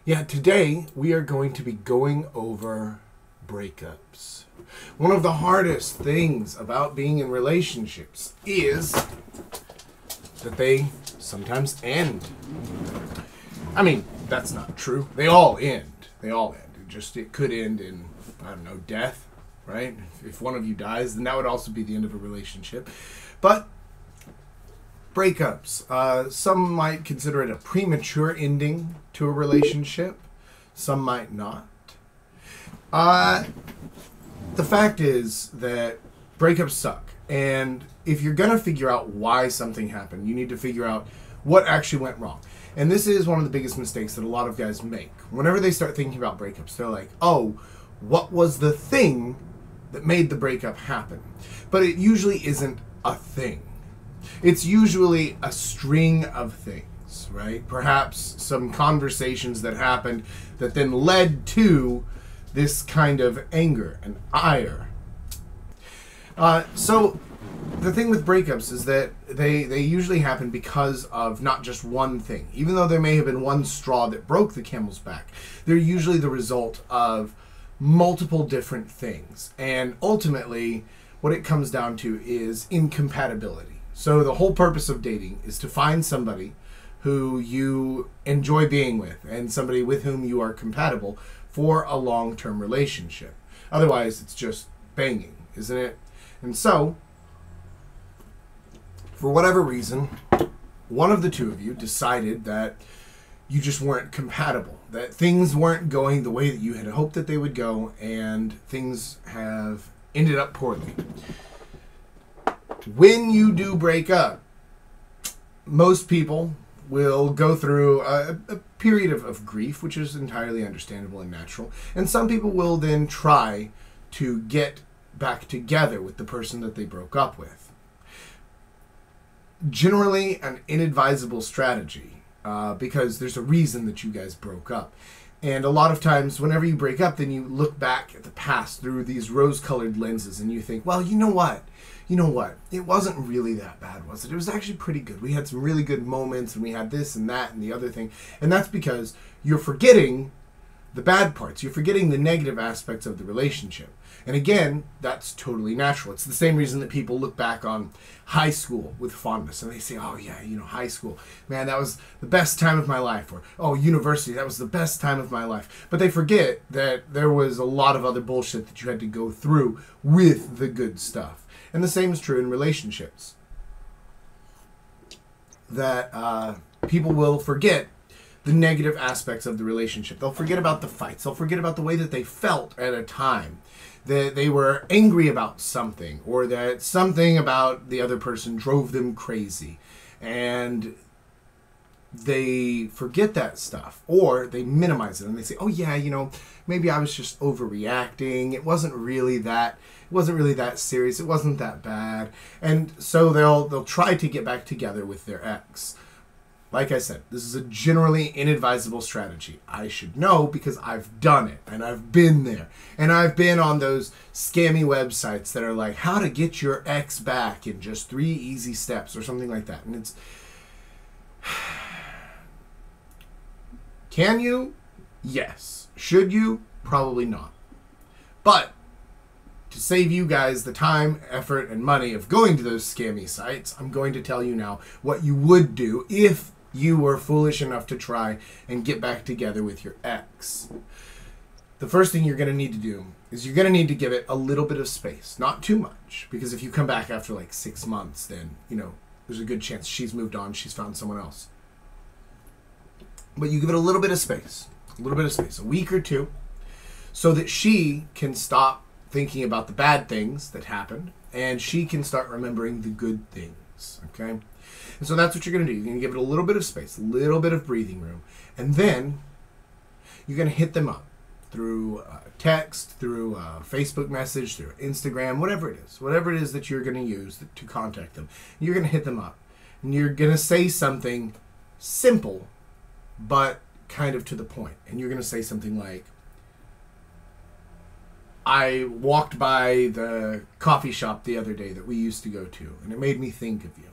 Yeah, today we are going to be going over breakups. One of the hardest things about being in relationships is that they sometimes end. I mean, that's not true. They all end. They all end. It could end in, I don't know, death, right? If one of you dies, then that would also be the end of a relationship. But breakups. Some might consider it a premature ending to a relationship. Some might not. The fact is that breakups suck. And if you're going to figure out why something happened, you need to figure out what actually went wrong. And this is one of the biggest mistakes that a lot of guys make. Whenever they start thinking about breakups, they're like, oh, what was the thing that made the breakup happen? But it usually isn't a thing. It's usually a string of things, right? Perhaps some conversations that happened that then led to this kind of anger and ire. So the thing with breakups is that they usually happen because of not just one thing. Even though there may have been one straw that broke the camel's back, they're usually the result of multiple different things. And ultimately, what it comes down to is incompatibility. So the whole purpose of dating is to find somebody who you enjoy being with and somebody with whom you are compatible for a long-term relationship. Otherwise, it's just banging, isn't it? And so, for whatever reason, one of the two of you decided that you just weren't compatible, that things weren't going the way that you had hoped that they would go, and things have ended up poorly. When you do break up, most people will go through a period of grief, which is entirely understandable and natural. And some people will then try to get back together with the person that they broke up with. Generally, an inadvisable strategy, because there's a reason that you guys broke up. And a lot of times, whenever you break up, then you look back at the past through these rose-colored lenses and you think, well, you know what? It wasn't really that bad, was it? It was actually pretty good. We had some really good moments, and we had this and that and the other thing. And that's because you're forgetting the bad parts. You're forgetting the negative aspects of the relationship. And again, that's totally natural. It's the same reason that people look back on high school with fondness and they say, oh yeah, high school, man, that was the best time of my life. Or, oh, university, that was the best time of my life. But they forget that there was a lot of other bullshit that you had to go through with the good stuff. And the same is true in relationships. That people will forget the negative aspects of the relationship. They'll forget about the fights. They'll forget about the way that they felt at a time. That they were angry about something, or that something about the other person drove them crazy. And they forget that stuff, or they minimize it and they say, oh yeah, maybe I was just overreacting. It wasn't really that serious. It wasn't that bad. And so they'll try to get back together with their ex. Like I said, this is a generally inadvisable strategy. I should know because I've done it and I've been there. And I've been on those scammy websites that are like, how to get your ex back in just 3 easy steps or something like that. And it's, can you? Yes. Should you? Probably not. But to save you guys the time, effort, and money of going to those scammy sites, I'm going to tell you now what you would do if you were foolish enough to try and get back together with your ex. The first thing you're going to need to do is you're going to need to give it a little bit of space. Not too much, because if you come back after like 6 months, then, there's a good chance she's moved on, she's found someone else. But you give it a little bit of space, a week or two, so that she can stop thinking about the bad things that happened, and she can start remembering the good things, okay? And so that's what you're going to do. You're going to give it a little bit of space, a little bit of breathing room, and then you're going to hit them up through text, through Facebook message, through Instagram, whatever it is that you're going to use to contact them. You're going to hit them up, and you're going to say something simple, but kind of to the point. And you're going to say something like, I walked by the coffee shop the other day that we used to go to, and it made me think of you.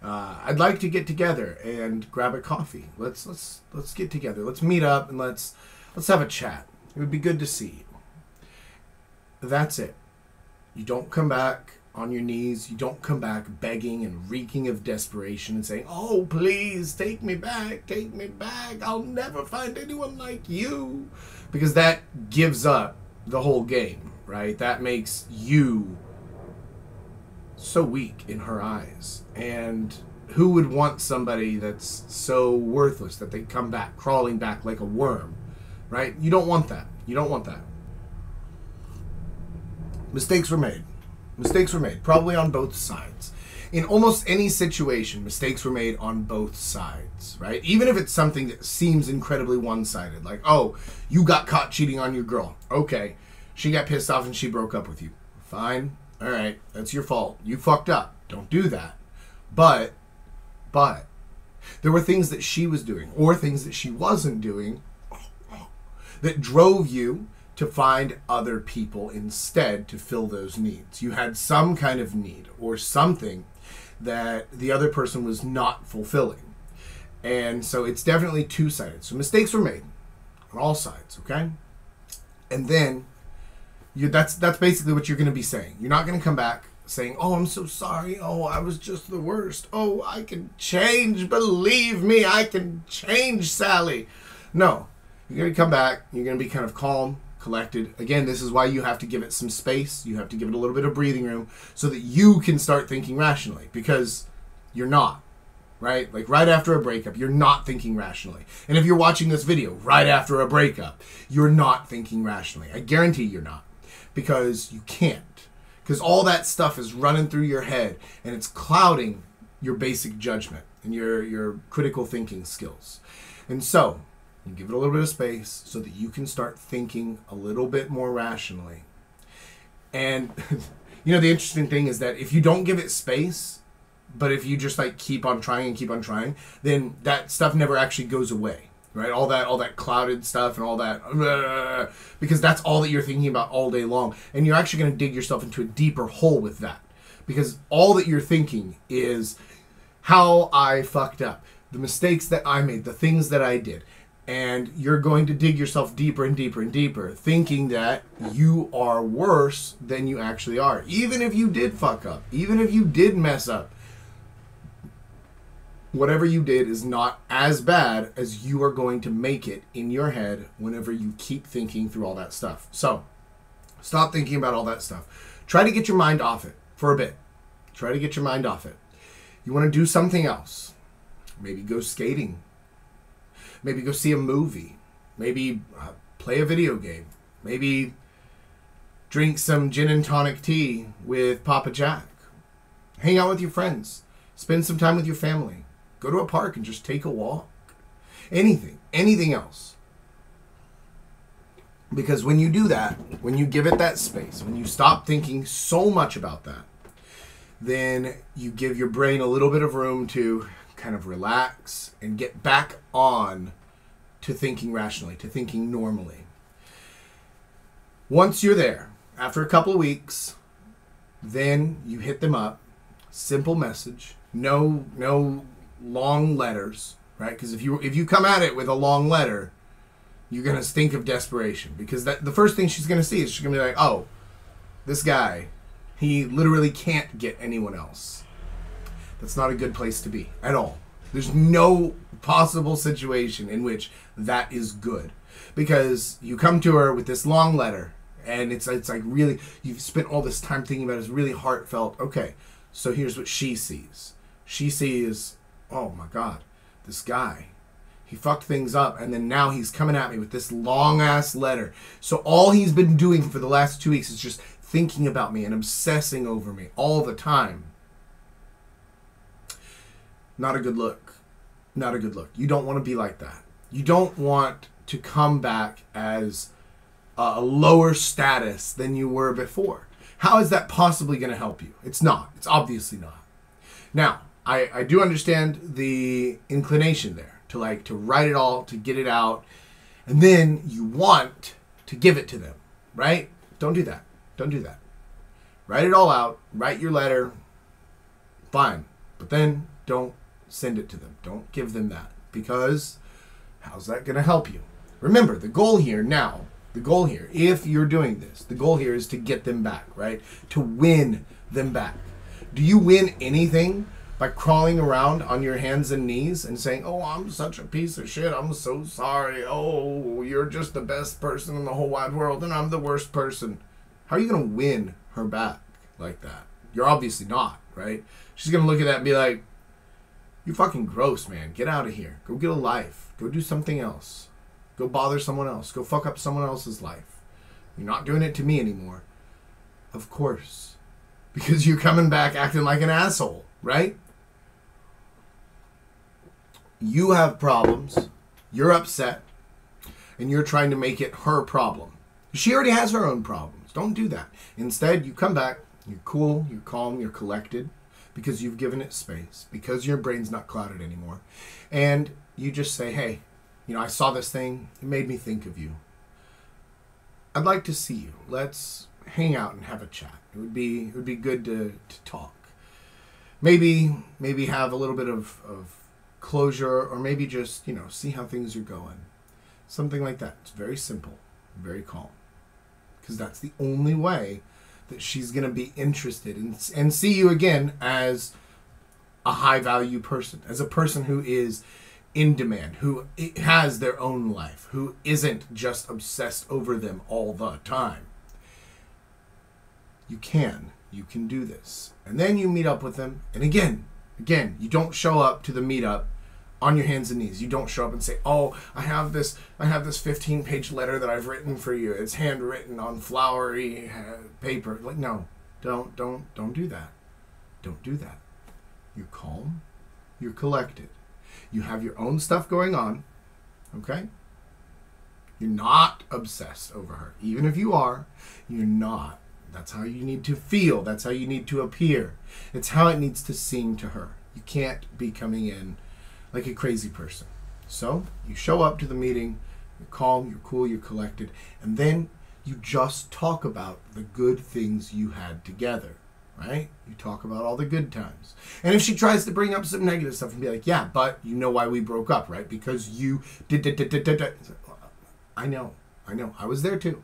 I'd like to get together and grab a coffee. Let's get together. Let's meet up and let's have a chat. It would be good to see you. That's it. You don't come back on your knees. You don't come back begging and reeking of desperation and saying, "Oh, please take me back. Take me back. I'll never find anyone like you." Because that gives up the whole game, right? That makes you so weak in her eyes. And who would want somebody that's so worthless that they come back, crawling back like a worm, right? You don't want that. You don't want that. Mistakes were made. Mistakes were made, probably on both sides. In almost any situation, mistakes were made on both sides, right? Even if it's something that seems incredibly one-sided, like, oh, you got caught cheating on your girl. Okay, she got pissed off and she broke up with you. Fine. All right, that's your fault. You fucked up. Don't do that. But there were things that she was doing or things that she wasn't doing that drove you to find other people instead to fill those needs. You had some kind of need or something that the other person was not fulfilling. And so it's definitely two-sided. So mistakes were made on all sides, okay? And then that's basically what you're going to be saying. You're not going to come back saying, "Oh, I'm so sorry. Oh, I was just the worst. Oh, I can change. Believe me, I can change, Sally." No. You're going to come back. You're going to be kind of calm, collected. Again, this is why you have to give it some space. You have to give it a little bit of breathing room so that you can start thinking rationally, because you're not, right? Like right after a breakup, you're not thinking rationally. And if you're watching this video right after a breakup, you're not thinking rationally. I guarantee you're not, because you can't. Because all that stuff is running through your head and it's clouding your basic judgment and your critical thinking skills. And so you give it a little bit of space so that you can start thinking a little bit more rationally. And you know, the interesting thing is that if you don't give it space, but if you just like keep on trying, then that stuff never actually goes away, right? All that clouded stuff and all that, because that's all that you're thinking about all day long. And you're actually going to dig yourself into a deeper hole with that, because all that you're thinking is how I fucked up, the mistakes that I made, the things that I did. And you're going to dig yourself deeper and deeper and deeper, thinking that you are worse than you actually are. Even if you did fuck up, even if you did mess up, whatever you did is not as bad as you are going to make it in your head whenever you keep thinking through all that stuff. So stop thinking about all that stuff. Try to get your mind off it for a bit. Try to get your mind off it. You want to do something else. Maybe go skating. Maybe go see a movie. Maybe play a video game. Maybe drink some gin and tonic tea with Papa Jack. Hang out with your friends. Spend some time with your family. Go to a park and just take a walk. Anything else. Because when you do that, when you give it that space, when you stop thinking so much about that, then you give your brain a little bit of room to kind of relax and get back on to thinking rationally, to thinking normally. Once you're there, after a couple of weeks, then you hit them up. Simple message. No long letters, right? Because if you come at it with a long letter, you're going to stink of desperation. Because the first thing she's going to see is she's going to be like, "Oh, this guy, he literally can't get anyone else." That's not a good place to be at all. There's no possible situation in which that is good. Because you come to her with this long letter, and it's like really, you've spent all this time thinking about it, it's really heartfelt. Okay, so here's what she sees. She sees, "Oh my God, this guy, he fucked things up, and then now he's coming at me with this long-ass letter. So all he's been doing for the last 2 weeks is just thinking about me and obsessing over me all the time." Not a good look. Not a good look. You don't want to be like that. You don't want to come back as a lower status than you were before. How is that possibly going to help you? It's not. It's obviously not. Now, I do understand the inclination there to write it all, to get it out, and then you want to give it to them, right? Don't do that. Don't do that. Write it all out. Write your letter. Fine. But then don't send it to them. Don't give them that, because how's that going to help you? Remember, the goal here, if you're doing this, the goal here is to get them back, right? To win them back. Do you win anything by crawling around on your hands and knees and saying, oh, I'm such a piece of shit, I'm so sorry, oh, you're just the best person in the whole wide world and I'm the worst person? How are you going to win her back like that? You're obviously not, right? She's going to look at that and be like, you're fucking gross, man. Get out of here. Go get a life. Go do something else. Go bother someone else. Go fuck up someone else's life. You're not doing it to me anymore. Of course. Because you're coming back acting like an asshole, right? You have problems. You're upset. And you're trying to make it her problem. She already has her own problems. Don't do that. Instead, you come back. You're cool. You're calm. You're collected. Because you've given it space. Because your brain's not clouded anymore. And you just say, hey, you know, I saw this thing. It made me think of you. I'd like to see you. Let's hang out and have a chat. It would be good to talk. Maybe have a little bit of closure, or maybe just, you know, see how things are going. Something like that. It's very simple, very calm. Because that's the only way that she's going to be interested in, and see you again as a high value person, as a person who is in demand, who has their own life, who isn't just obsessed over them all the time. You can do this. And then you meet up with them. And again, you don't show up to the meetup on your hands and knees. You don't show up and say, oh, I have this 15-page letter that I've written for you. It's handwritten on flowery paper. Like, no, don't do that. Don't do that. You're calm. You're collected. You have your own stuff going on. Okay? You're not obsessed over her. Even if you are, you're not. That's how you need to feel. That's how you need to appear. It's how it needs to seem to her. You can't be coming in like a crazy person. So you show up to the meeting, you're calm, you're cool, you're collected, and then you just talk about the good things you had together, right? You talk about all the good times. And if she tries to bring up some negative stuff and be like, yeah, but you know why we broke up, right? Because you did. I know. I was there too.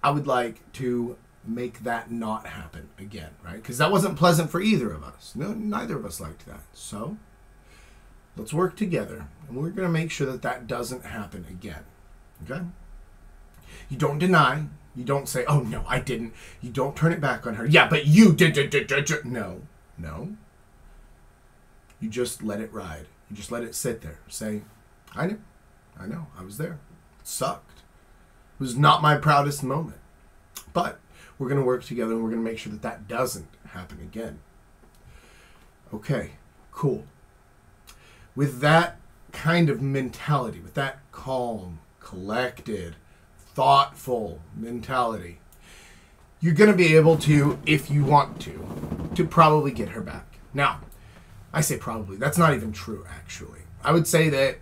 I would like to make that not happen again, right? Because that wasn't pleasant for either of us. No, neither of us liked that. So let's work together, and we're going to make sure that that doesn't happen again. Okay? You don't deny. You don't say, oh, no, I didn't. You don't turn it back on her. Yeah, but you did. No. You just let it ride. You just let it sit there. Say, I know. I was there. It sucked. It was not my proudest moment. But we're going to work together, and we're going to make sure that that doesn't happen again. Okay, cool. With that kind of mentality, with that calm, collected, thoughtful mentality, you're going to be able to, if you want to probably get her back. Now, I say probably. That's not even true, actually. I would say that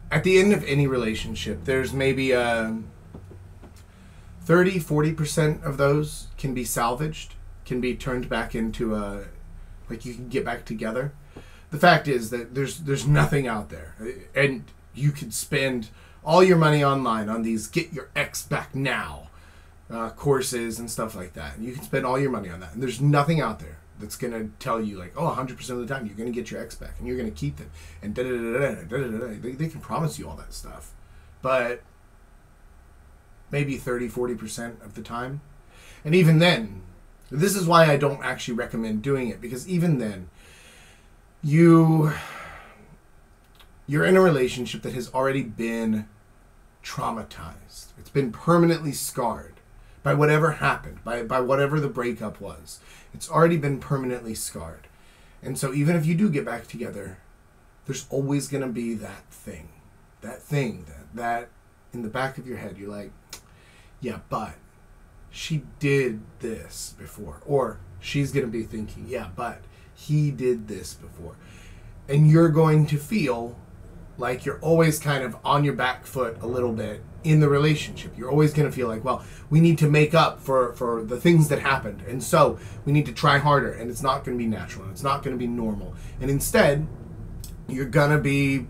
at the end of any relationship, there's maybe 30-40% of those can be salvaged, can be turned back into like you can get back together. The fact is that there's nothing out there, and you could spend all your money online on these get your ex back now courses and stuff like that, and you can spend all your money on that, and there's nothing out there that's going to tell you like, oh, 100% of the time you're going to get your ex back and you're going to keep them, and they can promise you all that stuff, but maybe 30-40% of the time. And even then, this is why I don't actually recommend doing it, because even then, you're in a relationship that has already been traumatized. It's been permanently scarred by whatever happened, by whatever the breakup was. It's already been permanently scarred. And so even if you do get back together, there's always going to be that thing that in the back of your head, you're like, yeah, but she did this before. Or she's going to be thinking, yeah, but he did this before. And you're going to feel like you're always kind of on your back foot a little bit in the relationship. You're always going to feel like, well, we need to make up for the things that happened. And so we need to try harder. And it's not going to be natural. And it's not going to be normal. And instead, you're going to be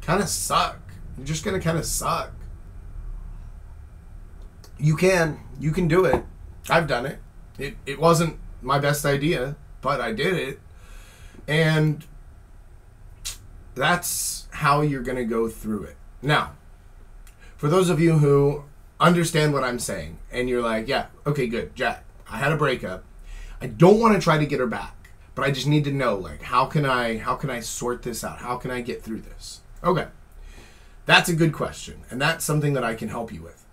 kind of suck. You're just going to kind of suck. You can do it. I've done it. It wasn't my best idea, but I did it. And that's how you're going to go through it. Now, for those of you who understand what I'm saying, and you're like, yeah, okay, good, Jack, I had a breakup. I don't want to try to get her back, but I just need to know, like, how can I sort this out? How can I get through this? Okay, that's a good question, and that's something that I can help you with.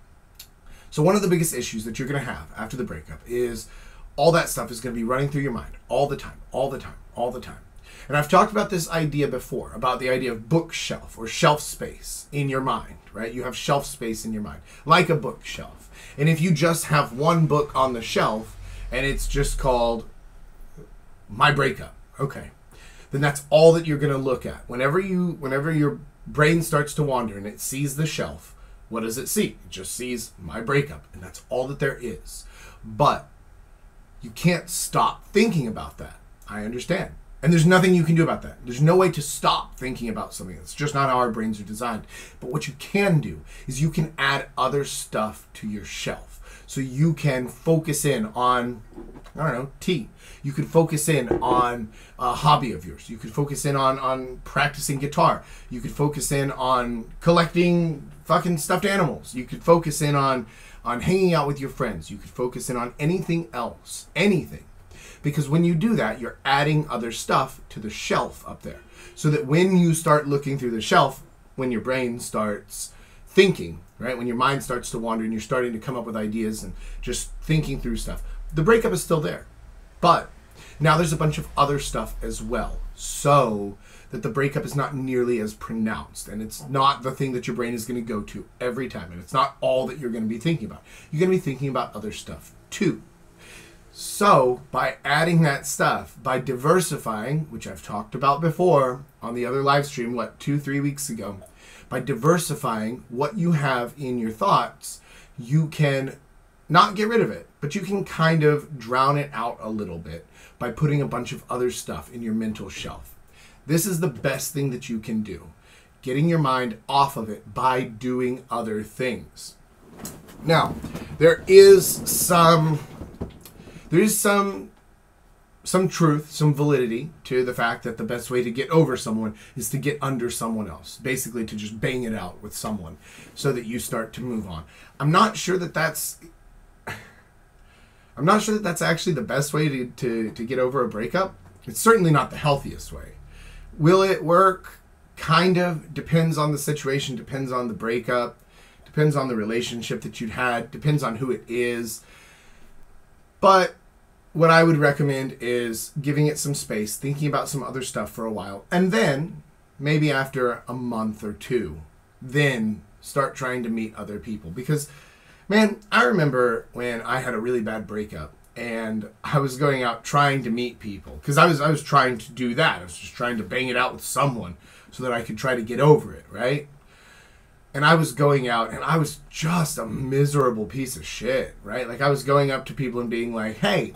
So one of the biggest issues that you're going to have after the breakup is all that stuff is going to be running through your mind all the time, all the time, all the time. And I've talked about this idea before, about the idea of bookshelf or shelf space in your mind, right? You have shelf space in your mind, like a bookshelf. And if you just have one book on the shelf and it's just called My Breakup, okay, then that's all that you're going to look at. Whenever your brain starts to wander and it sees the shelf, what does it see? It just sees My Breakup, and that's all that there is. But you can't stop thinking about that. I understand. And there's nothing you can do about that. There's no way to stop thinking about something. It's just not how our brains are designed. But what you can do is you can add other stuff to your shelf. So you can focus in on, I don't know, tea. You could focus in on a hobby of yours. You could focus in on practicing guitar. You could focus in on collecting fucking stuffed animals. You could focus in on hanging out with your friends. You could focus in on anything else. Anything. Because when you do that, you're adding other stuff to the shelf up there. So that when you start looking through the shelf, when your brain starts thinking, right? When your mind starts to wander and you're starting to come up with ideas and just thinking through stuff, the breakup is still there. But now there's a bunch of other stuff as well. So that the breakup is not nearly as pronounced. And it's not the thing that your brain is going to go to every time. And it's not all that you're going to be thinking about. You're going to be thinking about other stuff too. So, by adding that stuff, by diversifying, which I've talked about before on the other live stream, 2-3 weeks ago, by diversifying what you have in your thoughts, you can not get rid of it, but you can kind of drown it out a little bit by putting a bunch of other stuff in your mental shelf. This is the best thing that you can do, getting your mind off of it by doing other things. Now, there is some truth, some validity to the fact that the best way to get over someone is to get under someone else. Basically, to just bang it out with someone so that you start to move on. I'm not sure that that's actually the best way to get over a breakup. It's certainly not the healthiest way. Will it work? Kind of. Depends on the situation, depends on the breakup, depends on the relationship that you'd had, depends on who it is. But what I would recommend is giving it some space, thinking about some other stuff for a while, and then, maybe after a month or two, then start trying to meet other people. Because, man, I remember when I had a really bad breakup, and I was going out trying to meet people. Because I was trying to do that. I was just trying to bang it out with someone so that I could try to get over it, right? And I was going out, and I was just a miserable piece of shit, right? Like, I was going up to people and being like, hey,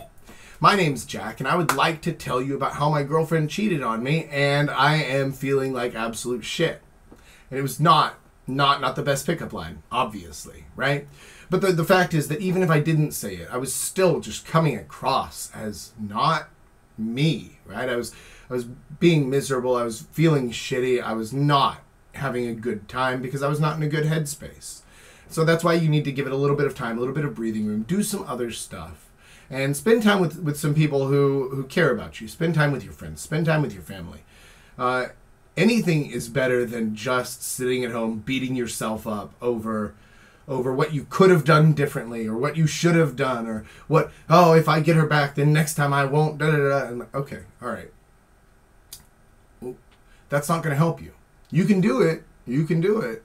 my name's Jack, and I would like to tell you about how my girlfriend cheated on me, and I am feeling like absolute shit. And it was not the best pickup line, obviously, right? But the fact is that even if I didn't say it, I was still just coming across as not me, right? I was being miserable, I was feeling shitty, I was not having a good time because I was not in a good headspace. So that's why you need to give it a little bit of time, a little bit of breathing room, do some other stuff, and spend time with some people who care about you. Spend time with your friends, spend time with your family. Anything is better than just sitting at home beating yourself up over what you could have done differently, or what you should have done, or if I get her back, then next time I won't, da-da-da. And okay, all right. Well, that's not going to help you. You can do it. You can do it.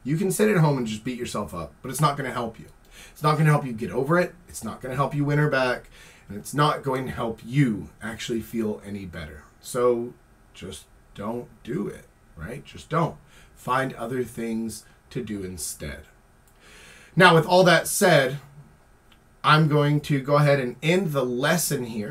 You can sit at home and just beat yourself up, but it's not going to help you. It's not going to help you get over it. It's not going to help you win her back. And it's not going to help you actually feel any better. So just don't do it, right? Just don't. Find other things to do instead. Now, with all that said, I'm going to go ahead and end the lesson here.